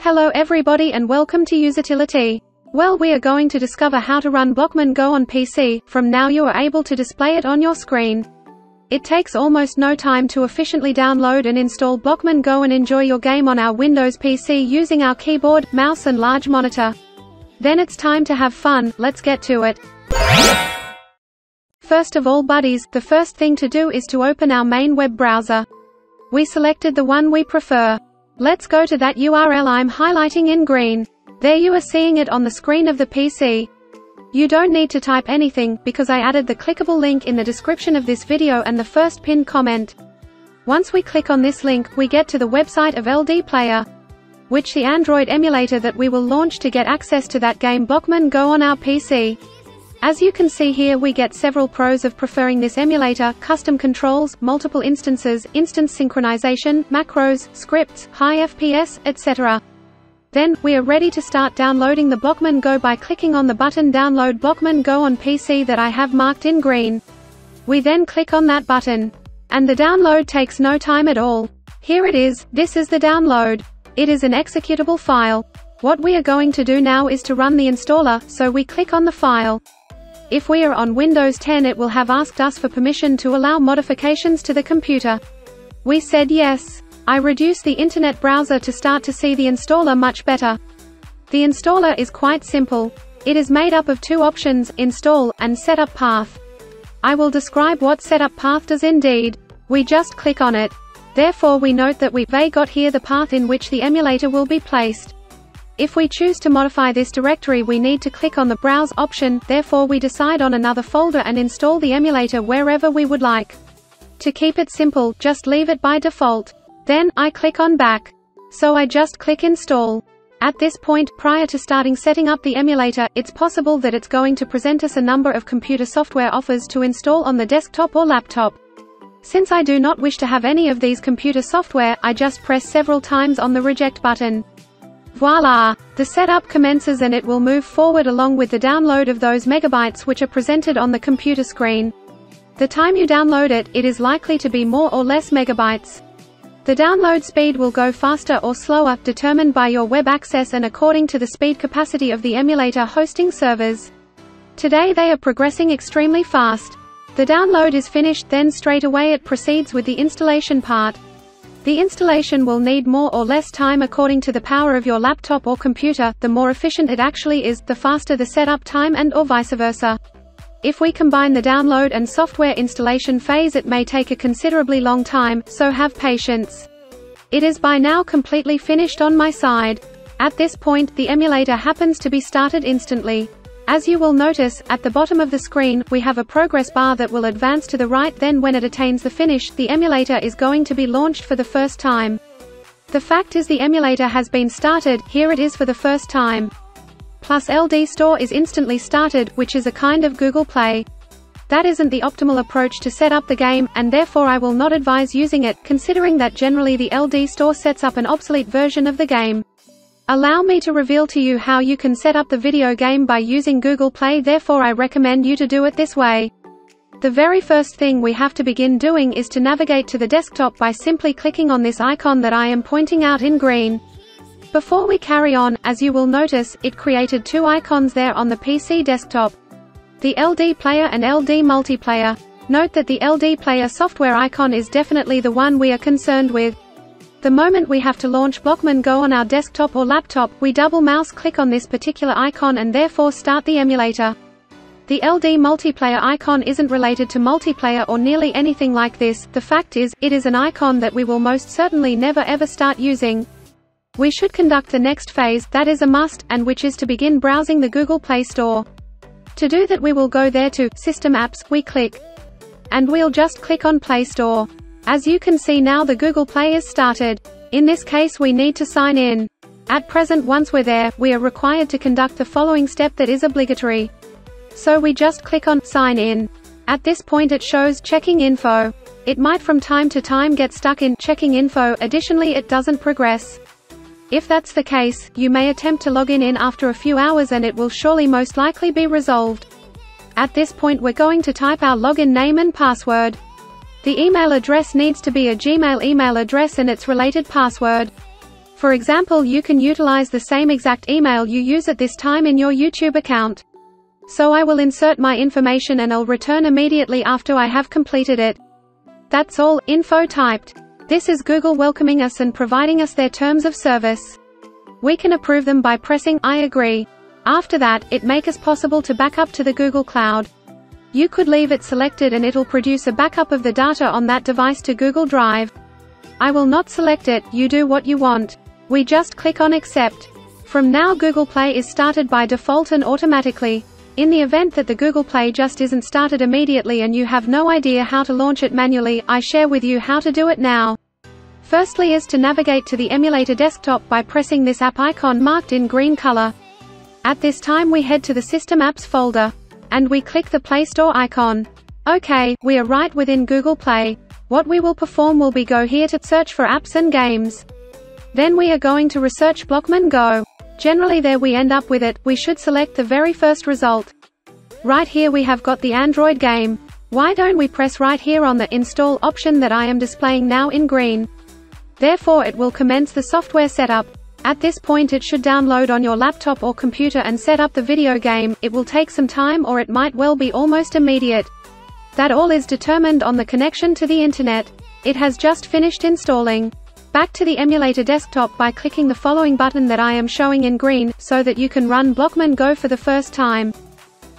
Hello everybody and welcome to Usitility. Well, we are going to discover how to run Blockman Go on PC. From now you are able to display it on your screen. It takes almost no time to efficiently download and install Blockman Go and enjoy your game on our Windows PC using our keyboard, mouse and large monitor. Then it's time to have fun. Let's get to it. First of all buddies, the first thing to do is to open our main web browser. We selected the one we prefer. Let's go to that URL I'm highlighting in green. There you are seeing it on the screen of the PC. You don't need to type anything, because I added the clickable link in the description of this video and the first pinned comment. Once we click on this link, we get to the website of LDPlayer, which the Android emulator that we will launch to get access to that game Blockman Go on our PC. As you can see here, we get several pros of preferring this emulator: custom controls, multiple instances, instance synchronization, macros, scripts, high FPS, etc. Then, we are ready to start downloading the Blockman Go by clicking on the button Download Blockman Go on PC that I have marked in green. We then click on that button. And the download takes no time at all. Here it is. This is the download. It is an executable file. What we are going to do now is to run the installer, so we click on the file. If we are on Windows 10, it will have asked us for permission to allow modifications to the computer. We said yes. I reduced the internet browser to start to see the installer much better. The installer is quite simple. It is made up of two options, install, and setup path. I will describe what setup path does indeed. We just click on it. Therefore we note that we've got here the path in which the emulator will be placed. If we choose to modify this directory, we need to click on the Browse option, therefore we decide on another folder and install the emulator wherever we would like. To keep it simple, just leave it by default. Then, I click on Back. So I just click Install. At this point, prior to starting setting up the emulator, it's possible that it's going to present us a number of computer software offers to install on the desktop or laptop. Since I do not wish to have any of these computer software, I just press several times on the Reject button. Voila! The setup commences and it will move forward along with the download of those megabytes which are presented on the computer screen. The time you download it, it is likely to be more or less megabytes. The download speed will go faster or slower, determined by your web access and according to the speed capacity of the emulator hosting servers. Today they are progressing extremely fast. The download is finished, then straight away it proceeds with the installation part. The installation will need more or less time according to the power of your laptop or computer. The more efficient it actually is, the faster the setup time and or vice versa. If we combine the download and software installation phase, it may take a considerably long time, so have patience. It is by now completely finished on my side. At this point, the emulator happens to be started instantly. As you will notice, at the bottom of the screen, we have a progress bar that will advance to the right. Then when it attains the finish, the emulator is going to be launched for the first time. The fact is the emulator has been started, here it is for the first time. Plus LD Store is instantly started, which is a kind of Google Play. That isn't the optimal approach to set up the game, and therefore I will not advise using it, considering that generally the LD Store sets up an obsolete version of the game. Allow me to reveal to you how you can set up the video game by using Google Play, therefore I recommend you to do it this way. The very first thing we have to begin doing is to navigate to the desktop by simply clicking on this icon that I am pointing out in green. Before we carry on, as you will notice, it created two icons there on the PC desktop. The LDPlayer and LDMultiplayer. Note that the LDPlayer software icon is definitely the one we are concerned with. The moment we have to launch Blockman Go on our desktop or laptop, we double mouse click on this particular icon and therefore start the emulator. The LD multiplayer icon isn't related to multiplayer or nearly anything like this. The fact is, it is an icon that we will most certainly never ever start using. We should conduct the next phase, that is a must, and which is to begin browsing the Google Play Store. To do that we will go there to System Apps, we click. And we'll just click on Play Store. As you can see now the Google Play is started. In this case we need to sign in. At present, once we're there, we are required to conduct the following step that is obligatory. So we just click on Sign In. At this point it shows Checking Info. It might from time to time get stuck in Checking Info, additionally it doesn't progress. If that's the case, you may attempt to log in after a few hours and it will surely most likely be resolved. At this point we're going to type our login name and password. The email address needs to be a Gmail email address and its related password. For example, you can utilize the same exact email you use at this time in your YouTube account. So I will insert my information and I'll return immediately after I have completed it. That's all, info typed. This is Google welcoming us and providing us their terms of service. We can approve them by pressing I agree. After that, it makes it possible to back up to the Google Cloud. You could leave it selected and it'll produce a backup of the data on that device to Google Drive. I will not select it, you do what you want. We just click on accept. From now Google Play is started by default and automatically. In the event that the Google Play just isn't started immediately and you have no idea how to launch it manually, I share with you how to do it now. Firstly is to navigate to the emulator desktop by pressing this app icon marked in green color. At this time we head to the System Apps folder. And we click the Play Store icon. Okay, we are right within Google Play. What we will perform will be go here to search for apps and games. Then we are going to research Blockman Go. Generally there we end up with it, we should select the very first result. Right here we have got the Android game. Why don't we press right here on the Install option that I am displaying now in green. Therefore it will commence the software setup. At this point it should download on your laptop or computer and set up the video game. It will take some time or it might well be almost immediate. That all is determined on the connection to the internet. It has just finished installing. Back to the emulator desktop by clicking the following button that I am showing in green, so that you can run Blockman Go for the first time.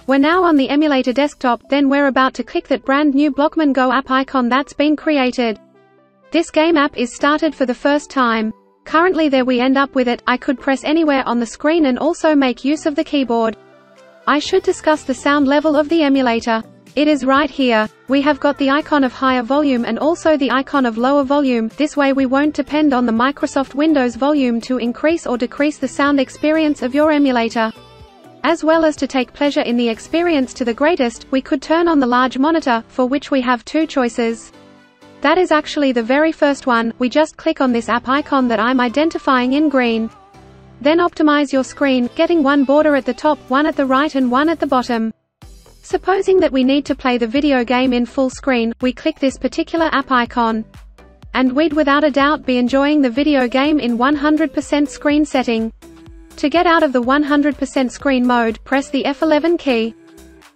We're now on the emulator desktop, then we're about to click that brand new Blockman Go app icon that's been created. This game app is started for the first time. Currently there we end up with it. I could press anywhere on the screen and also make use of the keyboard. I should discuss the sound level of the emulator. It is right here. We have got the icon of higher volume and also the icon of lower volume. This way we won't depend on the Microsoft Windows volume to increase or decrease the sound experience of your emulator. As well as to take pleasure in the experience to the greatest, we could turn on the large monitor, for which we have two choices. That is actually the very first one. We just click on this app icon that I'm identifying in green. Then optimize your screen, getting one border at the top, one at the right and one at the bottom. Supposing that we need to play the video game in full screen, we click this particular app icon. And we'd without a doubt be enjoying the video game in 100% screen setting. To get out of the 100% screen mode, press the F11 key.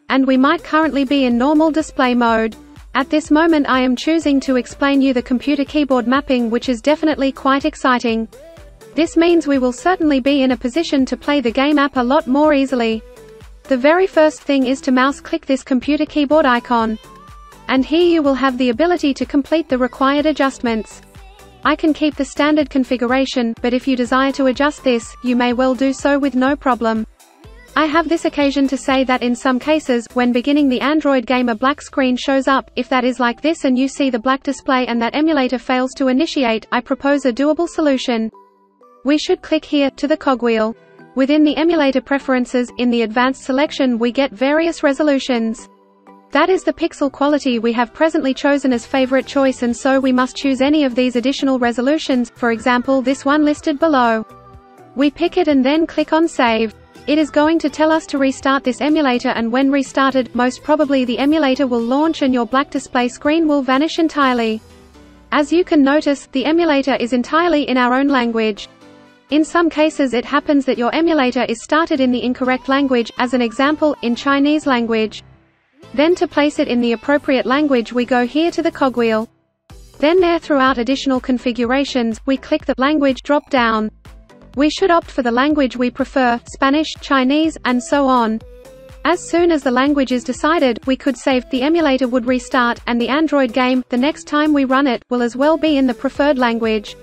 And we might currently be in normal display mode. At this moment I am choosing to explain you the computer keyboard mapping, which is definitely quite exciting. This means we will certainly be in a position to play the game app a lot more easily. The very first thing is to mouse click this computer keyboard icon. And here you will have the ability to complete the required adjustments. I can keep the standard configuration, but if you desire to adjust this, you may well do so with no problem. I have this occasion to say that in some cases, when beginning the Android game a black screen shows up. If that is like this and you see the black display and that emulator fails to initiate, I propose a doable solution. We should click here, to the cogwheel. Within the emulator preferences, in the advanced selection we get various resolutions. That is the pixel quality we have presently chosen as favorite choice, and so we must choose any of these additional resolutions, for example this one listed below. We pick it and then click on Save. It is going to tell us to restart this emulator, and when restarted, most probably the emulator will launch and your black display screen will vanish entirely. As you can notice, the emulator is entirely in our own language. In some cases it happens that your emulator is started in the incorrect language, as an example, in Chinese language. Then to place it in the appropriate language we go here to the cogwheel. Then there throughout additional configurations, we click the Language drop down. We should opt for the language we prefer, Spanish, Chinese, and so on. As soon as the language is decided, we could save, the emulator would restart, and the Android game, the next time we run it, will as well be in the preferred language.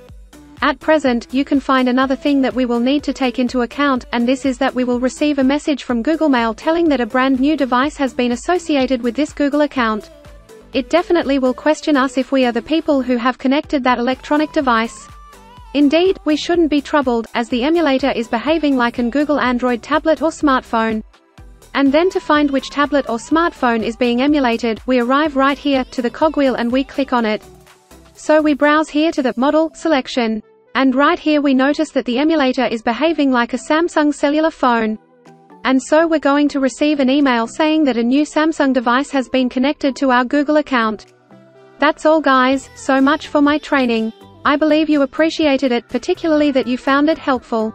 At present, you can find another thing that we will need to take into account, and this is that we will receive a message from Google Mail telling that a brand new device has been associated with this Google account. It definitely will question us if we are the people who have connected that electronic device. Indeed, we shouldn't be troubled, as the emulator is behaving like an Google Android tablet or smartphone. And then to find which tablet or smartphone is being emulated, we arrive right here, to the cogwheel, and we click on it. So we browse here to the Model selection. And right here we notice that the emulator is behaving like a Samsung cellular phone. And so we're going to receive an email saying that a new Samsung device has been connected to our Google account. That's all guys, so much for my training. I believe you appreciated it, particularly that you found it helpful.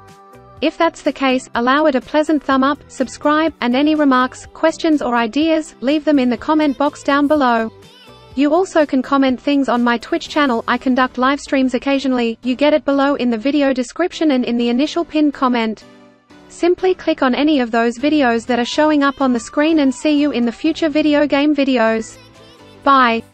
If that's the case, allow it a pleasant thumb up, subscribe, and any remarks, questions or ideas, leave them in the comment box down below. You also can comment things on my Twitch channel. I conduct live streams occasionally. You get it below in the video description and in the initial pinned comment. Simply click on any of those videos that are showing up on the screen and see you in the future video game videos. Bye.